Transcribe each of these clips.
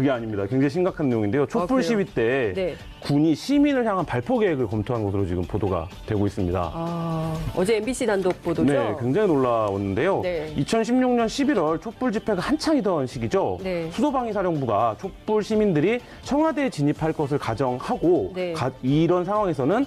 그게 아닙니다. 굉장히 심각한 내용인데요. 촛불 시위 때 네. 군이 시민을 향한 발포 계획을 검토한 것으로 지금 보도가 되고 있습니다. 어제 MBC 단독 보도죠? 네, 굉장히 놀라웠는데요. 네. 2016년 11월 촛불 집회가 한창이던 시기죠. 네. 수도방위사령부가 촛불 시민들이 청와대에 진입할 것을 가정하고 네. 이런 상황에서는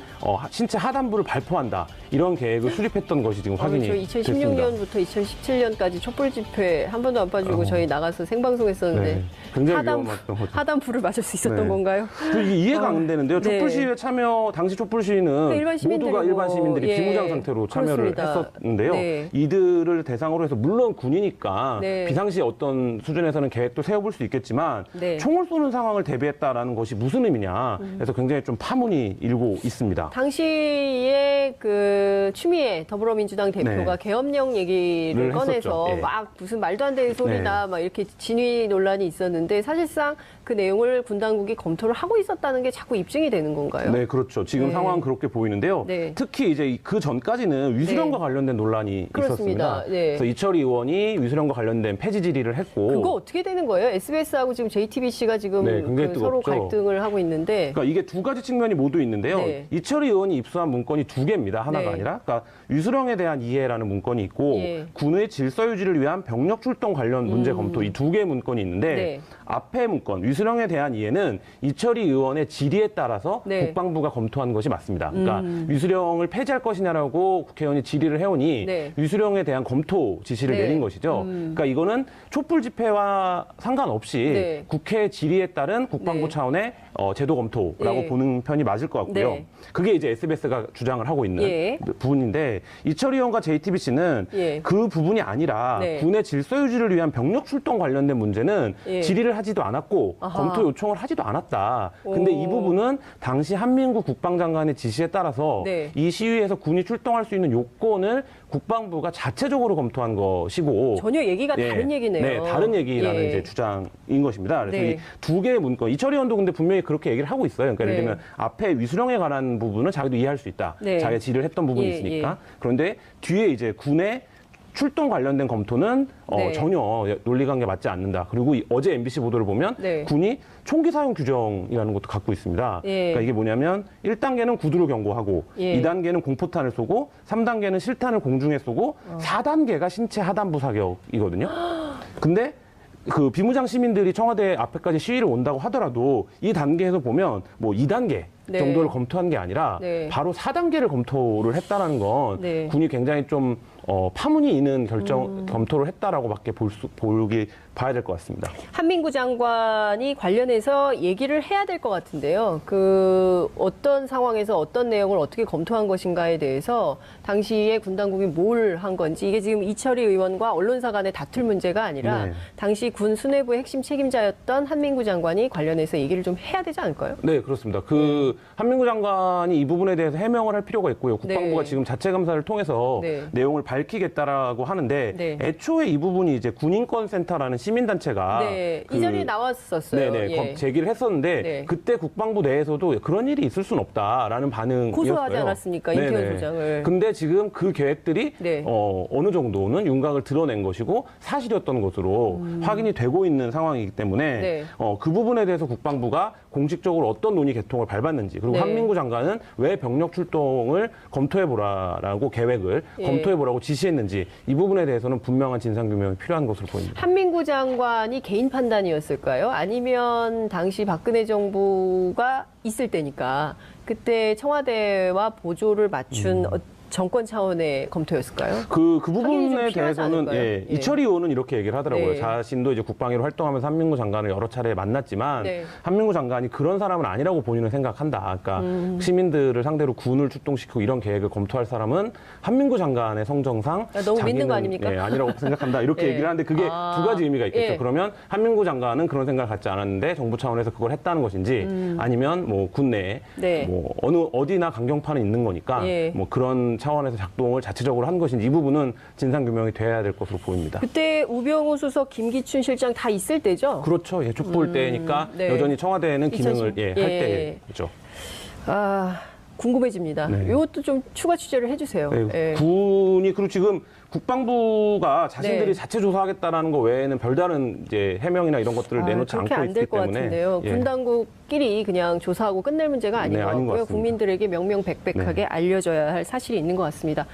신체 하단부를 발포한다. 이런 계획을 수립했던 것이 지금 확인이 됐습니다. 2016년부터 2017년까지 촛불 집회 한 번도 안 빠지고 저희 나가서 생방송했었는데 네, 굉장히 위험했던 거죠. 하단부를 맞을 수 있었던 네. 건가요? 이게 이해가 안 되는데요. 네. 촛불 시위에 참여, 당시 촛불 시위는 일반 시민들이 모두가 일반 시민들이 예, 비무장 상태로 참여를 그렇습니다. 했었는데요. 네. 이들을 대상으로 해서 물론 군이니까 네. 비상시 어떤 수준에서는 계획도 세워볼 수 있겠지만 네. 총을 쏘는 상황을 대비했다라는 것이 무슨 의미냐. 그래서 굉장히 좀 파문이 일고 있습니다. 당시에 그 추미애 더불어민주당 대표가 네. 계엄령 얘기를 를 꺼내서 했었죠. 예. 막 무슨 말도 안 되는 소리다 네. 막 이렇게 진위 논란이 있었는데 사실상 그 내용을 군 당국이 검토를 하고 있었다는 게 자꾸 입증이 되는 건가요? 네, 그렇죠. 지금 네. 상황은 그렇게 보이는데요. 네. 특히 이제 그 전까지는 위수령과 네. 관련된 논란이 그렇습니다. 있었습니다. 네. 그래서 이철희 의원이 위수령과 관련된 폐지 질의를 했고 그거 어떻게 되는 거예요? SBS하고 지금 JTBC가 지금 네, 굉장히 그 서로 뜨겁죠. 갈등을 하고 있는데 그러니까 이게 두 가지 측면이 모두 있는데요. 네. 이철희 의원이 입수한 문건이 두 개입니다. 하나가 네. 아니라. 그러니까 위수령에 대한 이해라는 문건이 있고 예. 군의 질서 유지를 위한 병력 출동 관련 문제 검토 이 두 개의 문건이 있는데 네. 앞에 문건 위수령에 대한 이해는 이철희 의원의 질의에 따라서 네. 국방부가 검토한 것이 맞습니다. 그러니까 위수령을 폐지할 것이냐라고 국회의원이 질의를 해오니 네. 위수령에 대한 검토 지시를 네. 내린 것이죠. 그러니까 이거는 촛불 집회와 상관없이 네. 국회 질의에 따른 국방부 네. 차원의 제도 검토라고 예. 보는 편이 맞을 것 같고요. 네. 그게 이제 SBS가 주장을 하고 있는 예. 부분인데 이철희 의원과 JTBC는 예. 그 부분이 아니라 네. 군의 질서 유지를 위한 병력 출동 관련된 문제는 예. 질의를 하지도 않았고 아하. 검토 요청을 하지도 않았다. 근데 오. 이 부분은 당시 한민구 국방장관의 지시에 따라서 네. 이 시위에서 군이 출동할 수 있는 요건을 국방부가 자체적으로 검토한 것이고 전혀 얘기가 다른 얘기네요. 네, 다른 얘기라는 예. 이제 주장인 것입니다. 그래서 네. 이 두 개의 문건, 이철희 의원도 근데 분명히 그렇게 얘기를 하고 있어요. 그러니까 예를 네. 들면 앞에 위수령에 관한 부분은 자기도 이해할 수 있다. 네. 자기가 질의를 했던 부분이 예, 있으니까. 예. 그런데 뒤에 이제 군의 출동 관련된 검토는 네. 전혀 논리관계 맞지 않는다. 그리고 어제 MBC 보도를 보면 네. 군이 총기 사용 규정이라는 것도 갖고 있습니다. 예. 그러니까 이게 뭐냐면 1단계는 구두로 경고하고 예. 2단계는 공포탄을 쏘고 3단계는 실탄을 공중에 쏘고 4단계가 신체 하단부 사격이거든요. 근데 그 비무장 시민들이 청와대 앞에까지 시위를 온다고 하더라도 이 단계에서 보면 뭐 2단계 네. 정도를 검토한 게 아니라 네. 바로 4단계를 검토를 했다라는 건 네. 군이 굉장히 좀 파문이 있는 검토를 했다라고밖에 봐야 될 것 같습니다. 한민구 장관이 관련해서 얘기를 해야 될 것 같은데요. 그 어떤 상황에서 어떤 내용을 어떻게 검토한 것인가에 대해서 당시에 군 당국이 뭘 한 건지 이게 지금 이철희 의원과 언론사 간의 다툴 문제가 아니라 네. 당시 군 수뇌부의 핵심 책임자였던 한민구 장관이 관련해서 얘기를 좀 해야 되지 않을까요? 네, 그렇습니다. 한민구 장관이 이 부분에 대해서 해명을 할 필요가 있고요. 국방부가 네. 지금 자체 감사를 통해서 네. 내용을 밝히겠다라고 하는데 네. 애초에 이 부분이 이제 군인권센터라는 시민단체가 네, 이 자리에 나왔었어요. 네네, 예. 제기를 했었는데 네. 그때 국방부 내에서도 그런 일이 있을 수는 없다라는 반응이었어요. 고소하지 않았습니까? 네네. 임태훈 소장을. 근데 지금 그 계획들이 네. 어느 정도는 윤곽을 드러낸 것이고 사실이었던 것으로 확인이 되고 있는 상황이기 때문에 네. 그 부분에 대해서 국방부가 공식적으로 어떤 논의 개통을 밟았는지 그리고 네. 한민구 장관은 왜 병력 출동을 검토해보라라고 계획을 예. 검토해보라고 지시했는지 이 부분에 대해서는 분명한 진상규명이 필요한 것으로 보입니다. 한민구 장관이 개인 판단이었을까요? 아니면 당시 박근혜 정부가 있을 때니까 그때 청와대와 보조를 맞춘 정권 차원의 검토였을까요? 그 확인이 좀 부분에 필요하지 대해서는 않을까요? 예, 예. 이철희 의원은 이렇게 얘기를 하더라고요. 네. 자신도 이제 국방위로 활동하면서 한민구 장관을 여러 차례 만났지만 네. 한민구 장관이 그런 사람은 아니라고 본인은 생각한다. 그러니까 시민들을 상대로 군을 출동시키고 이런 계획을 검토할 사람은 한민구 장관의 성정상 너무 믿는 자기는, 거 아닙니까? 예, 아니라고 생각한다. 이렇게 예. 얘기를 하는데 그게 두 가지 의미가 있겠죠. 예. 그러면 한민구 장관은 그런 생각을 갖지 않았는데 정부 차원에서 그걸 했다는 것인지 아니면 뭐 군내에 네. 뭐 어디나 강경파는 있는 거니까 예. 뭐 그런 차원에서 작동을 자체적으로 한 것인지 이 부분은 진상규명이 돼야 될 것으로 보입니다. 그때 우병우 수석, 김기춘 실장 다 있을 때죠? 그렇죠. 예, 촛불 때니까 네. 여전히 청와대는 기능을 2010. 할 예. 때죠. 아, 궁금해집니다. 네. 이것도 좀 추가 취재를 해주세요. 네, 예. 군이 그리고 지금 국방부가 자신들이 네. 자체 조사하겠다라는 거 외에는 별다른 이제 해명이나 이런 것들을 내놓지 그렇게 않고 안 될 있기 것 때문에 같은데요. 예. 군 당국끼리 그냥 조사하고 끝낼 문제가 아닌 네, 것 아닌 것 같고요. 같습니다. 국민들에게 명명백백하게 알려져야 할 사실이 있는 것 같습니다.